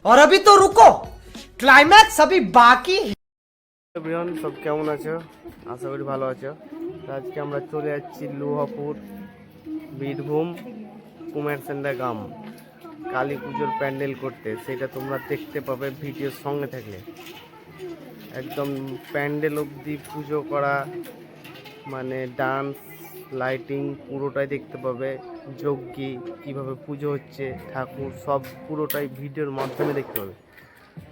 और अभी तो रुको, क्लाइमैक्स अभी बाकी है। এভরিওয়ান, সব কেমন আছো? আশা করি ভালো আছো। তো আজকে আমরা চলে যাচ্ছি লোহাপুর, বীরভূম, কুমারসেন্ডা গ্রাম কালী পুজোর প্যান্ডেল করতে। সেটা তোমরা দেখতে পাবে ভিডিওর সঙ্গে থাকলে। একদম প্যান্ডেল অবধি পুজো করা, মানে ডান্স, লাইটিং পুরোটাই দেখতে পাবে। যজ্ঞি কীভাবে পুজো হচ্ছে, ঠাকুর সব পুরোটাই ভিডিওর মাধ্যমে দেখতে পাবে।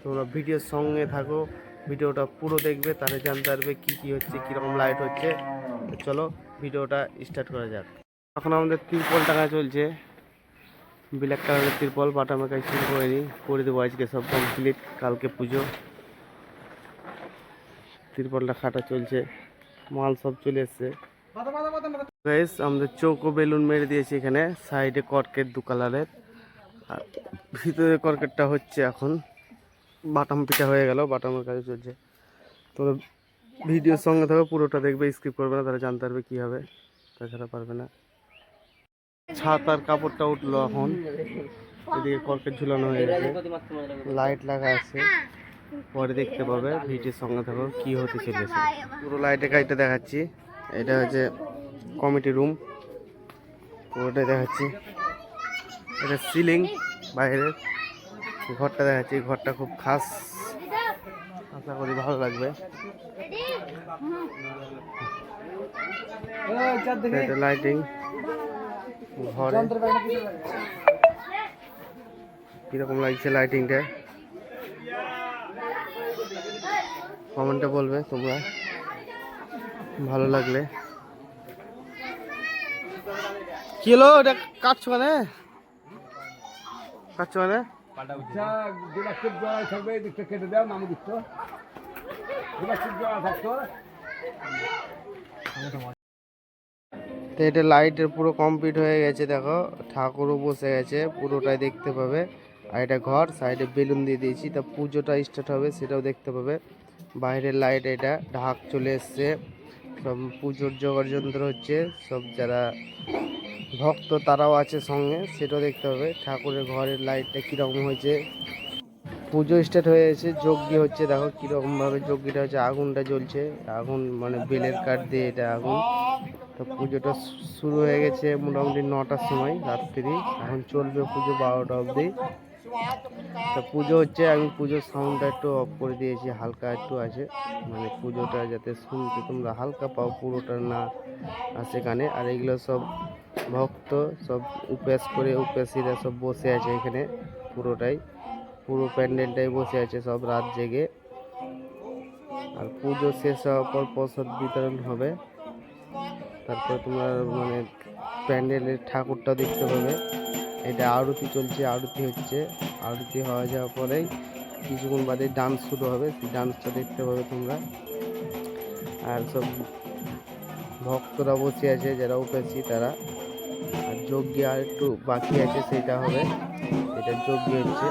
তোমরা ভিডিওর সঙ্গে থাকো, ভিডিওটা পুরো দেখবে, তাহলে জানতে পারবে কী কী হচ্ছে, কীরকম লাইট হচ্ছে। তো চলো ভিডিওটা স্টার্ট করা যাক। এখন আমাদের তিরপল টাঙা চলছে, ব্ল্যাক কালারের তিরপল, বাটা মেকাই শুরু করে দেবো আজকে সব কমপ্লিট। কালকে পুজো, তিরপলটা খাটা চলছে, মাল সব চলে এসছে। গাইস, আমাদের চৌকো বেলুন মেরে দিয়েছি এখানে, সাইডে কর্কেট দু কালারের, আর ভিতরে কর্কেটটা হচ্ছে এখন। বাটাম পিঠা হয়ে গেল, বাটামের কাজ চলছে। তো ভিডিওর সঙ্গে থাকবে, পুরোটা দেখবে, স্কিপ করবে না, তারা জানতে পারবে কী হবে, তাছাড়া পারবে না। ছাত আর কাপড়টা উঠলো এখন, এদিকে কর্কেট ঝুলানো হয়ে গেছে, লাইট লাগা আছে, পরে দেখতে পাবে। ভিডিওর সঙ্গে থাকো, কী হতে চলেছে পুরো লাইটে কাজটা দেখাচ্ছি। এটা হচ্ছে কমিটি রুম, পুরোটাই দেখাচ্ছি। এটা সিলিং বাইরের, ঘরটা দেখাচ্ছি। ঘরটা খুব খাস, আশা করি ভালো লাগবে। এটা লাইটিং ঘরে, কিরকম লাগছে লাইটিংটা কমেন্টে বলবে তোমরা, ভালো লাগলে। কি হলো, এটা কাটছো মানে তো এটা লাইটের পুরো কমপ্লিট হয়ে গেছে। দেখো ঠাকুরও বসে গেছে, পুরোটাই দেখতে পাবে। আর এটা ঘর, সাইডে বেলুন দিয়ে দিয়েছি, তা পুজোটা স্টার্ট হবে সেটাও দেখতে পাবে। বাইরের লাইট, এটা ঢাক চলে এসছে, সব পুজোর জোগাড় যন্ত্র হচ্ছে। সব যারা ভক্ত তারাও আছে সঙ্গে, সেটাও দেখতে পাবে। ঠাকুরের ঘরের লাইটটা কীরকম হয়েছে, পুজো স্টার্ট হয়ে গেছে, যজ্ঞ হচ্ছে। দেখো কীরকমভাবে যজ্ঞটা হচ্ছে, আগুনটা জ্বলছে, আগুন মানে বেলের কাঠ দিয়ে এটা আগুন। তো পুজোটা শুরু হয়ে গেছে মোটামুটি 9টার সময় রাত্রি, এখন চলবে পুজো 12টা অবধি। তো পুজো হচ্ছে, আমি পুজোর সাউন্ডটা একটু অফ করে দিয়েছি, হালকা একটু আছে, মানে পুজোটা যাতে শুনতে তোমরা হালকা পাও, পুরোটা না আসে কানে। আর এগুলো সব ভক্ত, সব উপাস করে, উপাসীরা সব বসে আছে এখানে, পুরোটাই পুরো প্যান্ডেলটাই বসে আছে সব রাত জেগে। আর পুজো শেষ হওয়ার পর প্রসাদ বিতরণ হবে। তারপর তোমার মানে প্যান্ডেলের ঠাকুরটা দেখতে পাবে। এটা আরতি চলছে, আরতি হচ্ছে, আরতি হয়ে যাওয়ার পরেই কিছুক্ষণ বাদে ডান্স শুরু হবে, সেই ডান্সটা দেখতে পাবে তোমরা। আর সব ভক্তরা বসে আছে যারা উপাসী তারা। আর যজ্ঞ আর একটু বাকি আছে, সেটা হবে, এটা যজ্ঞ হচ্ছে,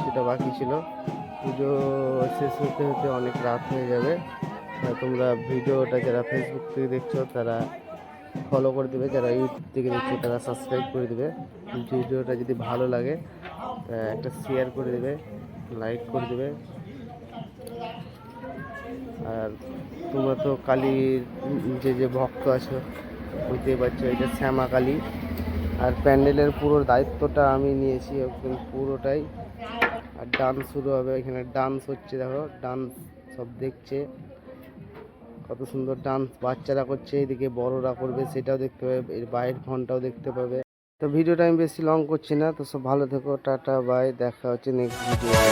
সেটা বাকি ছিল। পুজো শেষ হতে হতে অনেক রাত হয়ে যাবে। তোমরা ভিডিওটা যারা ফেসবুক থেকে দেখছো তারা ফলো করে দেবে, যারা ইউটিউব থেকে দেখছো তারা সাবস্ক্রাইব করে দেবে। ভিডিওটা যদি ভালো লাগে একটা শেয়ার করে দেবে, লাইক করে দেবে। আর তোমরা তো কালীর যে ভক্ত আছো বুঝতেই পারছো, এটা শ্যামা কালী। আর প্যান্ডেলের পুরো দায়িত্বটা আমি নিয়েছি একদম পুরোটাই। আর ডান্স শুরু হবে, এখানে ডান্স হচ্ছে, দেখো ডান্স সব দেখছে, কত সুন্দর ডান্স বাচ্চারা করছে, এদিকে বড়রা করবে সেটাও দেখতে পাবে, এর বাইরের ফোনটাও দেখতে পাবে। তো ভিডিওটা আমি বেশি লং করছি না, তো সব ভালো থেকো, টাটা বাই, দেখা হচ্ছে নেক্সট ভিডিও।